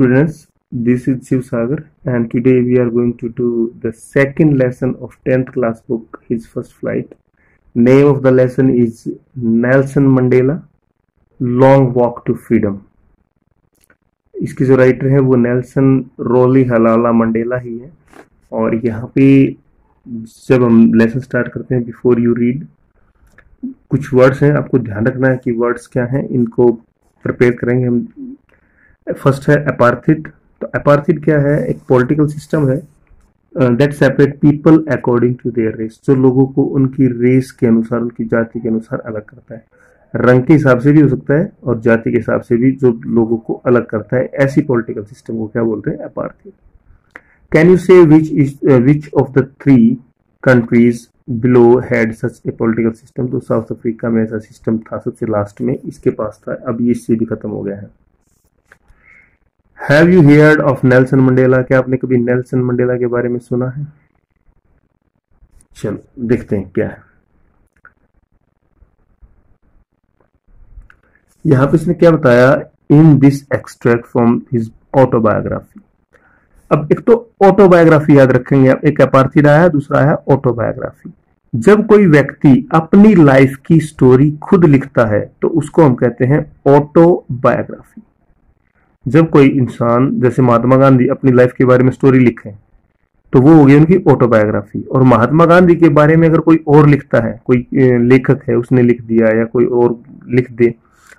Students, this is Shiv Sagar and today we are going to do the second lesson of 10th class book, His First Flight. Name of the lesson is Nelson Mandela, Long Walk to Freedom. इसके जो writer है वो Nelson रोलीहलाला Mandela ही है। और यहाँ पे जब हम लेसन स्टार्ट करते हैं, बिफोर यू रीड, कुछ वर्ड्स हैं, आपको ध्यान रखना है कि वर्ड्स क्या हैं, इनको प्रिपेयर करेंगे हम। फर्स्ट है अपार्थिड। तो अपार्थिड क्या है? एक पॉलिटिकल सिस्टम है that separate people according to their race, जो लोगों को उनकी रेस के अनुसार, उनकी जाति के अनुसार अलग करता है। रंग के हिसाब से भी हो सकता है और जाति के हिसाब से भी जो लोगों को अलग करता है, ऐसी पॉलिटिकल सिस्टम को क्या बोलते हैं? अपार्थिड। कैन यू से which of the three countries below had such A political system? तो साउथ अफ्रीका में ऐसा सिस्टम था, सबसे लास्ट में इसके पास था, अब ये इससे भी खत्म हो गया है। Have you heard of Nelson Mandela? क्या आपने कभी नेल्सन मंडेला के बारे में सुना है? चलो देखते हैं क्या है। यहां पे इसने क्या बताया? In this extract from his autobiography. अब एक तो ऑटोबायोग्राफी याद रखेंगे आप, एक अपार्थिड आया, दूसरा है ऑटोबायोग्राफी। जब कोई व्यक्ति अपनी लाइफ की स्टोरी खुद लिखता है तो उसको हम कहते हैं ऑटोबायोग्राफी। जब कोई इंसान, जैसे महात्मा गांधी, अपनी लाइफ के बारे में स्टोरी लिखे तो वो हो गई उनकी ऑटोबायोग्राफी। और महात्मा गांधी के बारे में अगर कोई और लिखता है, कोई लेखक है उसने लिख दिया या कोई और लिख दे,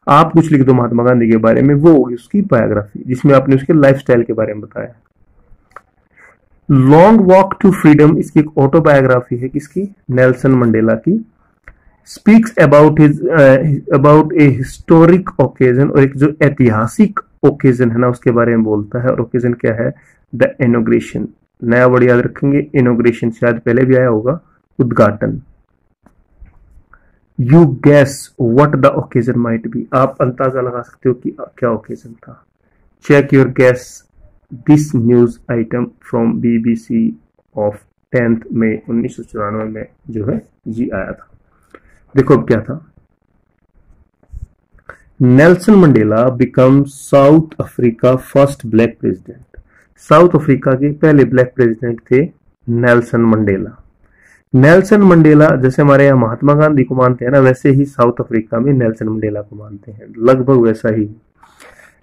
आप कुछ लिख दो महात्मा गांधी के बारे में, वो होगी उसकी बायोग्राफी, जिसमें आपने उसके लाइफस्टाइल के बारे में बताया। लॉन्ग वॉक टू फ्रीडम इसकी एक ऑटोबायोग्राफी है, किसकी? नेल्सन मंडेला की। Speaks about A historic occasion, और एक जो ऐतिहासिक ओकेजन है ना उसके बारे में बोलता है। और ओकेजन क्या है? The inauguration. नया वर्ड याद रखेंगे, इनॉग्रेशन, शायद पहले भी आया होगा, उद्घाटन। You guess what the occasion might be. आप अंदाजा लगा सकते हो कि क्या ओकेजन था। Check your guess this news item from BBC of 10 May 1994 में जो है जी आया था। देखो अब क्या था। Nelson Mandela become south Africa first black president. South Africa के पहले ब्लैक प्रेसिडेंट थे नेल्सन मंडेला। नेल्सन मंडेला जैसे हमारे यहाँ महात्मा गांधी को मानते हैं ना, वैसे ही साउथ अफ्रीका में नेल्सन मंडेला को मानते हैं, लगभग वैसा ही।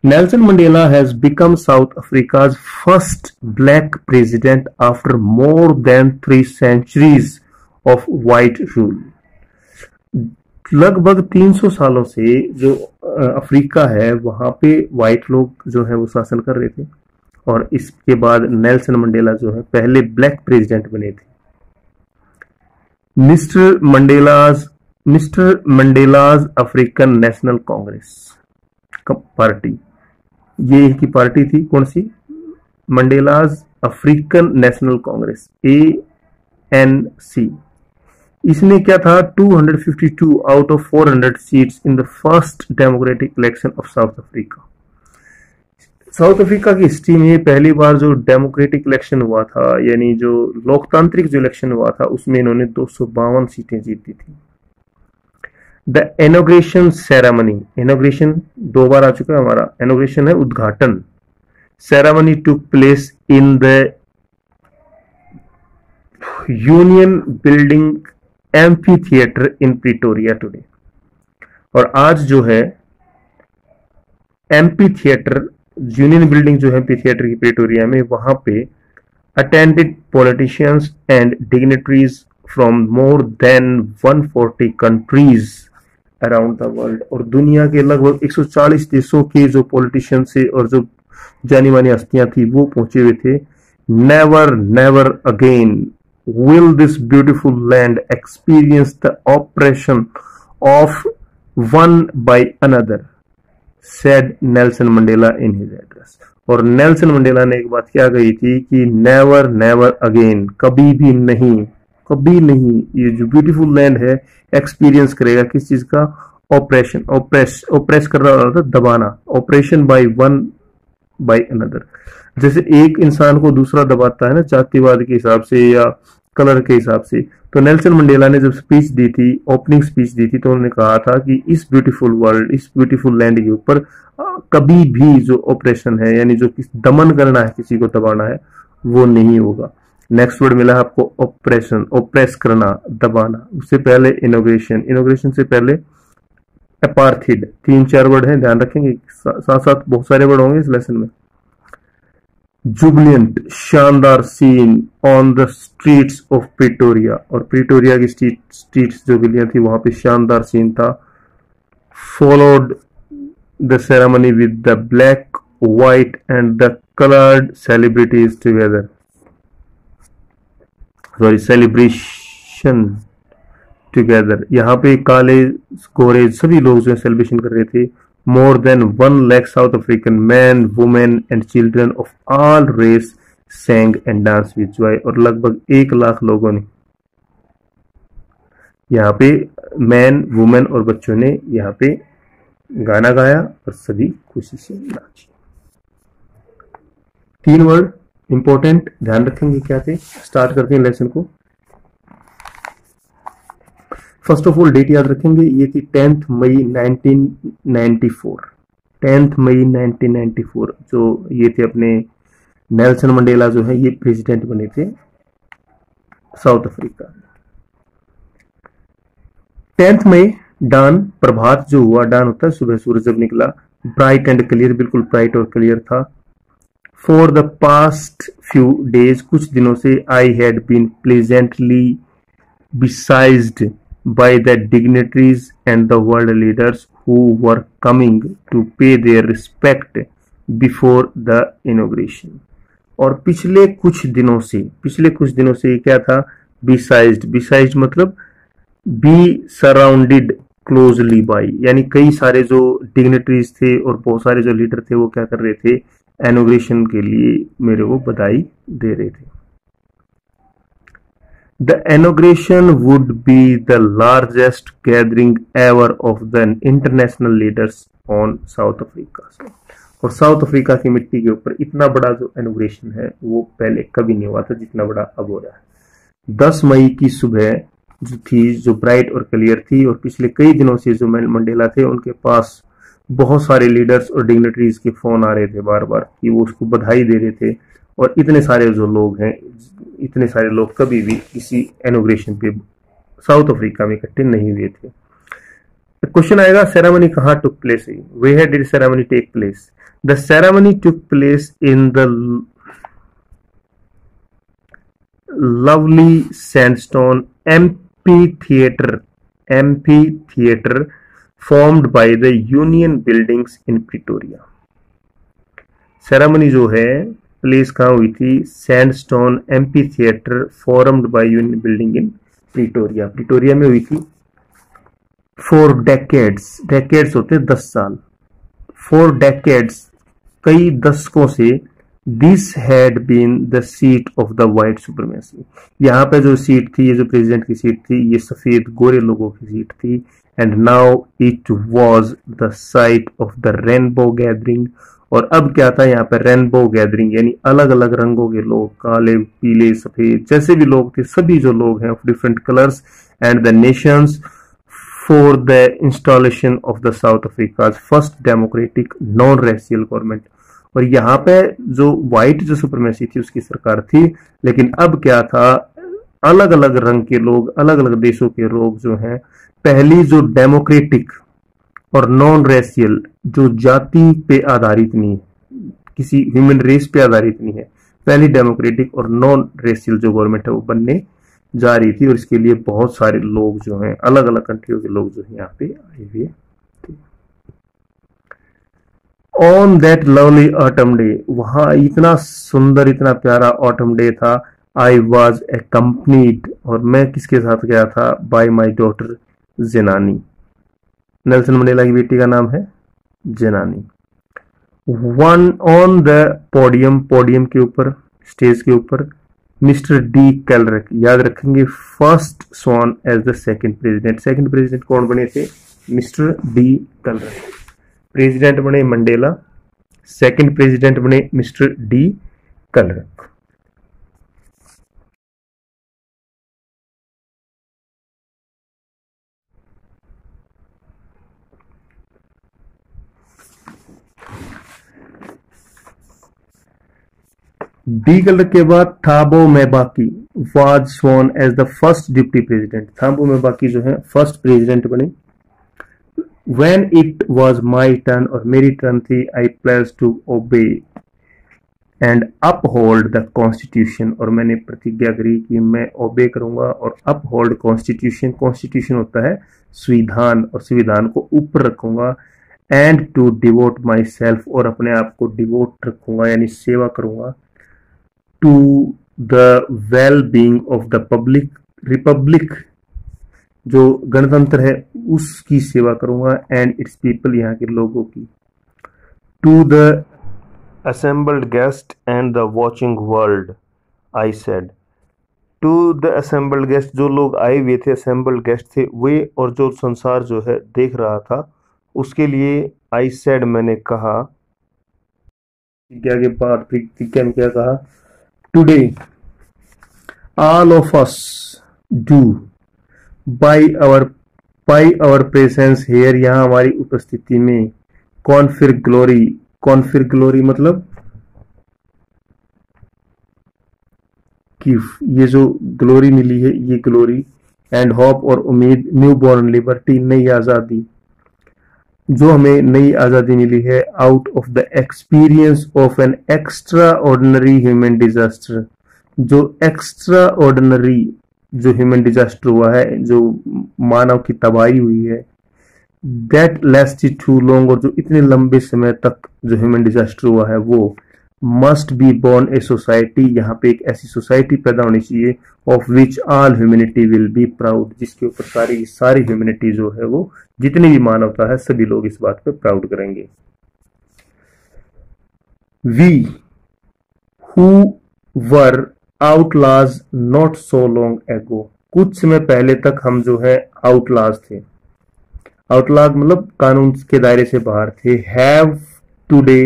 Nelson Mandela has become South Africa's first black president after more than 3 centuries of white rule. लगभग 300 सालों से जो अफ्रीका है वहां पे व्हाइट लोग जो है वो शासन कर रहे थे, और इसके बाद नेल्सन मंडेला जो है पहले ब्लैक प्रेसिडेंट बने थे। Mister Mandela's African National Congress party, ये इनकी पार्टी थी, कौन सी? Mandela's African National Congress, ANC। इसने क्या था? 252 out of 400 seats in the first democratic election of South Africa. South Africa की हिस्ट्री में पहली बार जो डेमोक्रेटिक इलेक्शन हुआ था, यानी जो लोकतांत्रिक जो इलेक्शन हुआ था, उसमें इन्होंने 252 सीटें जीती थी। द इनॉग्रेशन सेरेमनी, इनॉग्रेशन 2 बार आ चुका है हमारा, इनॉग्रेशन है उद्घाटन। Ceremony took place in the union building amphi theatre in Pretoria today. और आज जो है एम्फी थिएटर, यूनियन बिल्डिंग जो है एम्फी थिएटर की प्रिटोरिया में, वहां पे attended politicians and dignitaries from more than 140 countries around the world. और दुनिया के लगभग 140 देशों के जो पॉलिटिशियन से और जो जानी मानी हस्तियां थी वो पहुंचे हुए थे। Never never again will this beautiful land experience the oppression of one by another, said Nelson Mandela in his address। और नेल्सन मंडेला ने एक बात क्या कही थी कि नेवर नेवर अगेन, कभी भी नहीं, कभी नहीं, ये जो ब्यूटीफुल लैंड है एक्सपीरियंस करेगा किस चीज का? ऑपरेशन, ऑप्रेस कर रहा था, दबाना, operation by one by another. जैसे एक इंसान को दूसरा दबाता है ना, जातिवाद के हिसाब से या कलर के हिसाब से। तो नेल्सन मंडेला ने जब स्पीच दी थी, ओपनिंग स्पीच दी थी, तो उन्होंने कहा था कि इस ब्यूटीफुल वर्ल्ड, इस ब्यूटीफुल लैंड के ऊपर कभी भी जो ऑपरेशन है यानी जो दमन करना है, किसी को दबाना है, वो नहीं होगा। नेक्स्ट वर्ड मिला है आपको ऑपरेशन, ऑप्रेस करना, दबाना। उससे पहले इनोग्रेशन, इनोग्रेशन से पहले अपार्थिड। 3-4 वर्ड हैं, ध्यान रखेंगे, साथ साथ बहुत सारे वर्ड होंगे इस लेसन में। जुबिलियंट, शानदार scene on the streets of Pretoria, और प्रिटोरिया की स्ट्रीट्स जो गलियां थी वहां पे शानदार सीन था। Followed the ceremony with the black, white and the coloured celebrities together, sorry celebration together. यहाँ पे काले गोरे सभी लोग जो सेलिब्रेशन कर रहे थे। More than 1 lakh South African man, women and children of all race sang and dance with joy, और लगभग 1 लाख लोगों ने यहाँ पे, मैन, वुमेन और बच्चों ने यहाँ पे गाना गाया और सभी खुशी से नाची। 3 वर्ड इंपॉर्टेंट, ध्यान रखेंगे क्या थे। स्टार्ट करते हैं लेसन को। फर्स्ट ऑफ ऑल डेट याद रखेंगे, ये थी 10 मई 1994। 10 मई 1994 जो ये थे अपने नेल्सन मंडेला जो है ये प्रेसिडेंट बने थे साउथ अफ्रीका। 10 मई डान, प्रभात जो हुआ, डान होता है सुबह सूरज जब निकला। ब्राइट एंड क्लियर, बिल्कुल ब्राइट और क्लियर था। For the past few days, कुछ दिनों से, I had been pleasantly besieged by the dignitaries and the world leaders who were coming to pay their respect before the inauguration। और पिछले कुछ दिनों से क्या था, besieged मतलब be surrounded closely by, यानी कई सारे जो डिग्नेटरीज थे और बहुत सारे जो लीडर थे वो क्या कर रहे थे, इनॉग्रेशन के लिए मेरे को बधाई दे रहे थे। The inauguration would be the largest gathering ever of the international leaders on South Africa। और साउथ अफ्रीका की मिट्टी के ऊपर इतना बड़ा जो इनॉग्रेशन है वो पहले कभी नहीं हुआ था जितना बड़ा अब हो रहा है। 10 मई की सुबह जो थी, जो ब्राइट और क्लियर थी, और पिछले कई दिनों से जो मंडेला थे उनके पास बहुत सारे लीडर्स और डिग्नेटरीज के फोन आ रहे थे बार बार कि वो उसको बधाई दे रहे थे। और इतने सारे जो लोग हैं, इतने सारे लोग कभी भी किसी इनॉग्रेशन पे साउथ अफ्रीका में इकट्ठे नहीं हुए थे। क्वेश्चन आएगा सेरेमनी कहाँ टुक प्लेस है, where did ceremony take place. The ceremony took place in the lovely sandstone amphitheatre formed by the Union Buildings in Pretoria। Ceremony जो है प्लेस कहाँ हुई थी, sandstone amphitheatre formed by union building in Pretoria, Pretoria में हुई थी। For decades होते 10 साल, फॉर डेकेड्स कई दशकों से, this had been the seat of the white supremacy, यहाँ पे जो सीट थी, ये जो प्रेसिडेंट की सीट थी, ये सफेद गोरे लोगों की सीट थी। And now it was the site of the rainbow gathering, और अब क्या था यहाँ पे, रेनबो गैदरिंग, यानी अलग अलग रंगों के लोग, काले, पीले, सफेद, जैसे भी लोग थे, सभी जो लोग हैं of different colours and the Nations, for the installation of the south Africa first democratic non racial government. और यहाँ पे जो व्हाइट जो सुप्रीमेसी थी उसकी सरकार थी, लेकिन अब क्या था, अलग अलग रंग के लोग, अलग अलग देशों के लोग जो हैं, पहली जो डेमोक्रेटिक और नॉन रेशियल, जो जाति पे आधारित नहीं है, किसी ह्यूमन रेस पे आधारित नहीं है, पहली डेमोक्रेटिक और नॉन रेशियल जो गवर्नमेंट है वो बनने जा रही थी। और इसके लिए बहुत सारे लोग जो हैं, अलग अलग कंट्रियों के लोग जो है यहाँ पे आए हुए थे। On that lovely autumn day, वहां इतना सुंदर, इतना प्यारा ऑटम डे था। आई वॉज एक्कम्पनीड, और मैं किसके साथ गया था, by my daughter Zenani. Nelson Mandela की बेटी का नाम है Zenani. One on the podium, podium के ऊपर, स्टेज के ऊपर, मिस्टर डी कैलरक, याद रखेंगे, first sworn as the second president. Second president कौन बने थे, मिस्टर डी कैलरक। प्रेसिडेंट बने मंडेला, सेकंड प्रेसिडेंट बने mister de Klerk. De Klerk के बाद Thabo Mbeki was sworn as the first deputy president. Thabo Mbeki जो है first president बने। When it was my turn और मेरी टर्न थी, I pledged to obey and uphold the constitution और मैंने प्रतिज्ञा करी कि मैं ओबे करूंगा और uphold constitution। constitution होता है संविधान और संविधान को ऊपर रखूंगा। and to devote myself और अपने आप को डिवोट रखूंगा यानी सेवा करूंगा। to the well being of the public Republic जो गणतंत्र है उसकी सेवा करूंगा एंड इट्स पीपल यहाँ के लोगों की। To the assembled guest and the watching world I said. To the assembled guest जो लोग आए हुए थे, असेंबल्ड गेस्ट थे वे, और जो संसार जो है देख रहा था उसके लिए आई सेड मैंने कहा। प्रतिज्ञा के बाद प्रतिज्ञा में क्या कहा? Today all of us do by our presence here यहाँ हमारी उपस्थिति में कॉन्फिर ग्लोरी मतलब कि ये जो ग्लोरी मिली है ये ग्लोरी एंड होप और उम्मीद न्यू बॉर्न लिबर्टी नई आज़ादी जो हमें नई आज़ादी मिली है out of the experience of an extra ordinary human disaster. जो एक्स्ट्रा ऑर्डिनरी जो ह्यूमन डिजास्टर हुआ है, जो मानव की तबाही हुई है, दैट लास्टेड टू लॉन्ग और जो इतने लंबे समय तक जो ह्यूमन डिजास्टर हुआ है वो must be born a society. यहाँ पे एक ऐसी सोसाइटी पैदा होनी चाहिए of which all humanity will be proud जिसके ऊपर सारी ह्यूमैनिटी जो है वो जितनी भी मानवता है सभी लोग इस बात पे प्राउड करेंगे। We who were outlaws not so long ago कुछ समय पहले तक हम जो है आउटलाज थे। आउटलाज मतलब कानून के दायरे से बाहर थे। Have today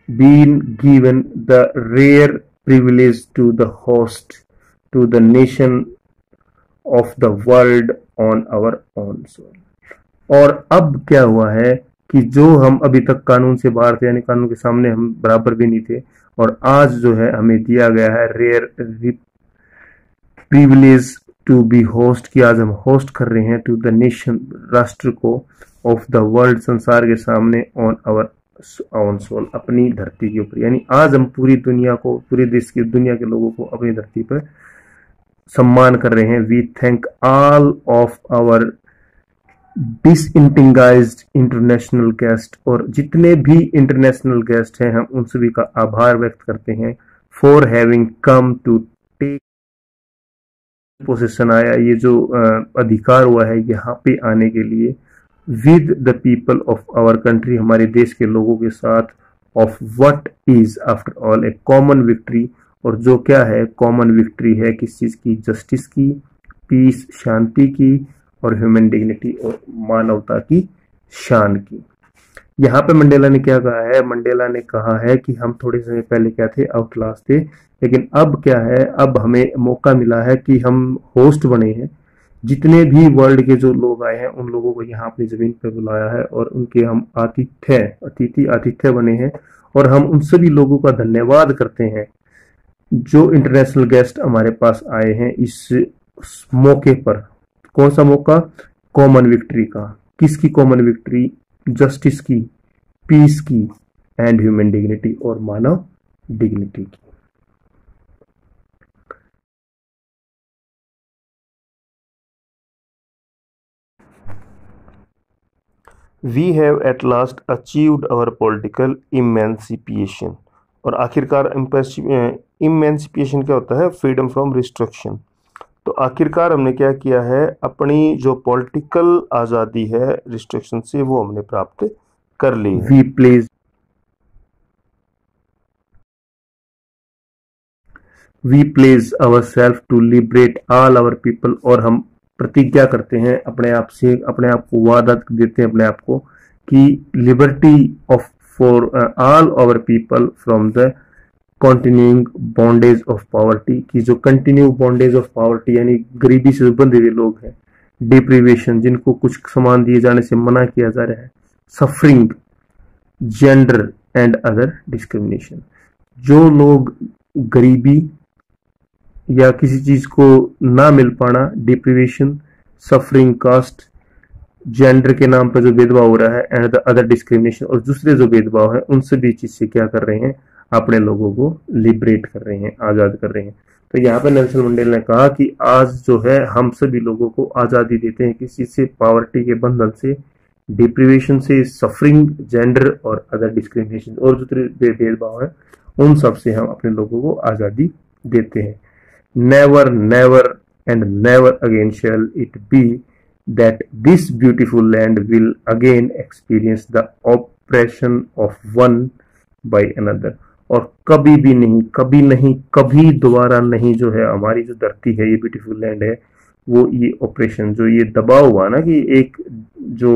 been given the rare privilege to the host to the nation of the world on our own soul. और अब क्या हुआ है कि जो हम अभी तक कानून से बाहर थे यानी कानून के सामने हम बराबर भी नहीं थे और आज जो है हमें दिया गया है rare privilege to be host की आज हम होस्ट कर रहे हैं टू द नेशन राष्ट्र को ऑफ द वर्ल्ड संसार के सामने ऑन आवर ऑन सोल अपनी धरती के ऊपर। यानी आज हम पूरी दुनिया को पूरे देश की दुनिया के लोगों को अपनी धरती पर सम्मान कर रहे हैं। We thank all of our distinguished international guest और जितने भी इंटरनेशनल गेस्ट हैं हम उन सभी का आभार व्यक्त करते हैं। For having come to take position आया ये जो अधिकार हुआ है यहाँ पे आने के लिए with the people of our country हमारे देश के लोगों के साथ of what is after all a common victory और जो क्या है कॉमन विक्ट्री है किस चीज की? जस्टिस की, पीस शांति की और ह्यूमन डिग्निटी और मानवता की शान की। यहाँ पे मंडेला ने क्या कहा है? मंडेला ने कहा है कि हम थोड़े समय पहले क्या थे? आउटलास्ट थे, लेकिन अब क्या है? अब हमें मौका मिला है कि हम होस्ट बने हैं। जितने भी वर्ल्ड के जो लोग आए हैं उन लोगों को यहाँ अपनी जमीन पर बुलाया है और उनके हम आतिथ्य बने हैं और हम उन सभी लोगों का धन्यवाद करते हैं जो इंटरनेशनल गेस्ट हमारे पास आए हैं इस मौके पर। कौन सा मौका? कॉमन विक्ट्री का। किसकी कॉमन विक्ट्री? जस्टिस की, पीस की एंड ह्यूमन डिग्निटी और मानव डिग्निटी की। We have at last achieved our political emancipation और आखिरकार इमेंसिपिएशन क्या होता है? Freedom from restriction. तो आखिरकार हमने क्या किया है? अपनी जो पॉलिटिकल आज़ादी है रिस्ट्रिक्शन से वो हमने प्राप्त कर ली। We pledge our self to liberate all our people और हम प्रतिज्ञा करते हैं अपने आप से, अपने आप को वादा देते हैं अपने आप को कि liberty of for all our people from the continuing bondage of poverty की जो कंटिन्यू बॉन्डेज ऑफ पॉवर्टी यानी गरीबी से बंधे हुए लोग हैं, डिप्रीवेशन जिनको कुछ सामान दिए जाने से मना किया जा रहा है, suffering, gender and other discrimination. जो लोग गरीबी या किसी चीज को ना मिल पाना, डिप्रीवेशन, सफरिंग, कास्ट, जेंडर के नाम पर जो भेदभाव हो रहा है, एंड द अदर डिस्क्रिमिनेशन, और दूसरे जो भेदभाव है उनसे भी चीज से क्या कर रहे हैं, अपने लोगों को लिबरेट कर रहे हैं, आजाद कर रहे हैं। तो यहाँ पे नेल्सन मंडेला ने कहा कि आज जो है हम सभी लोगों को आजादी देते हैं किसी से, पॉवर्टी के बंधन से, डिप्रीवेशन से, सफरिंग, जेंडर और अदर डिस्क्रिमिनेशन, और जो भेदभाव है उन सब से हम अपने लोगों को आजादी देते हैं। Never never and never again shall it be that this beautiful land will again experience the oppression of one by another। और कभी भी नहीं, कभी नहीं, कभी दोबारा नहीं जो है हमारी जो धरती है, ये ब्यूटीफुल लैंड है, वो ये ऑपरेशन, जो ये दबाव हुआ ना कि एक जो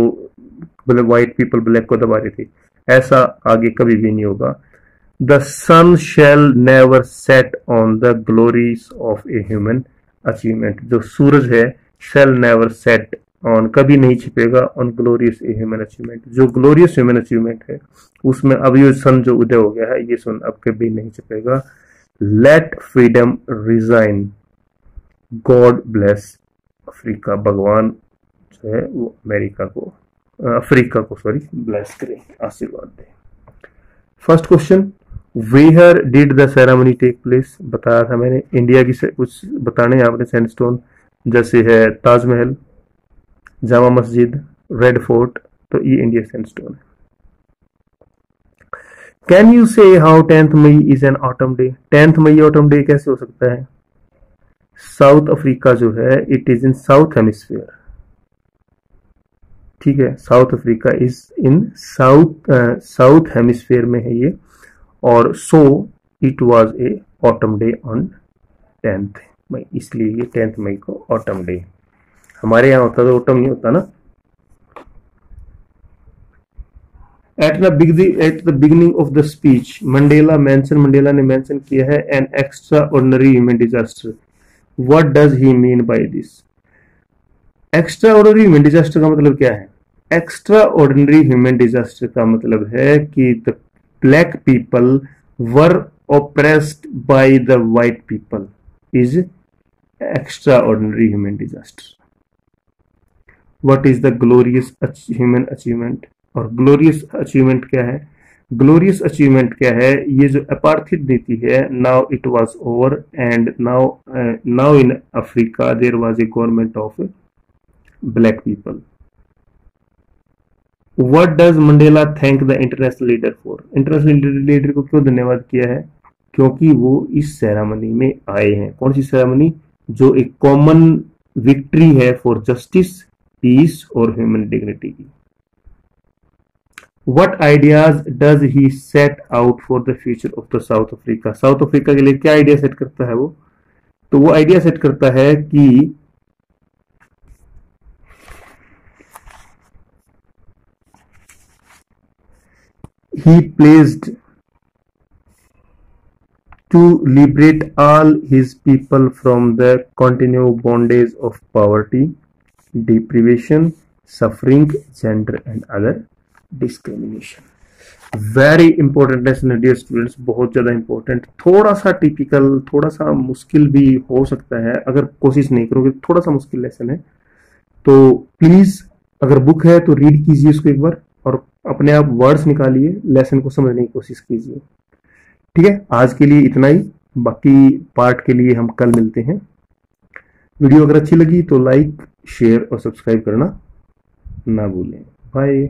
मतलब व्हाइट पीपल ब्लैक को दबा रहे थे, ऐसा आगे कभी भी नहीं होगा। The sun shall never set on the glories of a human achievement. जो सूरज है, शैल नेवर सेट ऑन, कभी नहीं छिपेगा, on glorious a human achievement, जो ग्लोरियस ह्यूमन अचीवमेंट है उसमें अब ये सन जो उदय हो गया है, ये सन अब कभी नहीं छिपेगा। Let freedom reign, God bless Africa. भगवान जो है वो अमेरिका को, अफ्रीका को ब्लेस करे, आशीर्वाद दे। First question, where did the ceremony take place. बताया था मैंने, इंडिया की कुछ बताने हैं आपने सैंडस्टोन, जैसे है ताजमहल, जामा मस्जिद, रेड फोर्ट, तो ये इंडिया सैंडस्टोन है। Can you say how 10th May is an autumn day. 10th May autumn day कैसे हो सकता है? साउथ अफ्रीका जो है it is in south hemisphere, ठीक है, South Africa is in south hemisphere में है ये, और so it was a autumn day on 10th May, इसलिए ये 10th मई को ऑटम डे। हमारे यहाँ होता तो ऑटम नहीं होता ना। At the beginning of the speech Mandela ने मेंशन किया है an extra ordinary human disaster. What does he mean by this? Extra ordinary human disaster का मतलब क्या है? एक्स्ट्रा ऑर्डिनरी ह्यूमन डिजास्टर का मतलब है कि the black people were oppressed by the white people is extra ordinary human disaster. What is the glorious human achievement? और glorious achievement क्या है? ग्लोरियस अचीवमेंट क्या है? ये जो अपार्थिद नीति है, now it was over and now in Africa there was a government of black people. What does Mandela thank the international leader for? International leader को क्यों धन्यवाद किया है? क्योंकि वो इस सेरेमनी में आए हैं। कौन सी सेरेमनी? जो एक कॉमन विक्ट्री है फॉर जस्टिस, पीस और ह्यूमन डिग्निटी की। What ideas does he set out for the future of the South Africa? South Africa के लिए क्या आइडिया सेट करता है वो? तो वो आइडिया सेट करता है कि he pledged to liberate all his people from the continued bondage of poverty, deprivation, suffering, gender and other discrimination। Very important lesson dear students, बहुत ज्यादा इंपॉर्टेंट, थोड़ा सा टिपिकल, थोड़ा सा मुश्किल भी हो सकता है, अगर कोशिश नहीं करोगे थोड़ा सा मुश्किल लेसन है। तो प्लीज अगर बुक है तो रीड कीजिए उसको एक बार और अपने आप वर्ड्स निकालिए, लेसन को समझने की कोशिश कीजिए। ठीक है, आज के लिए इतना ही, बाकी पार्ट के लिए हम कल मिलते हैं। वीडियो अगर अच्छी लगी तो लाइक, शेयर और सब्सक्राइब करना ना भूलें। बाय।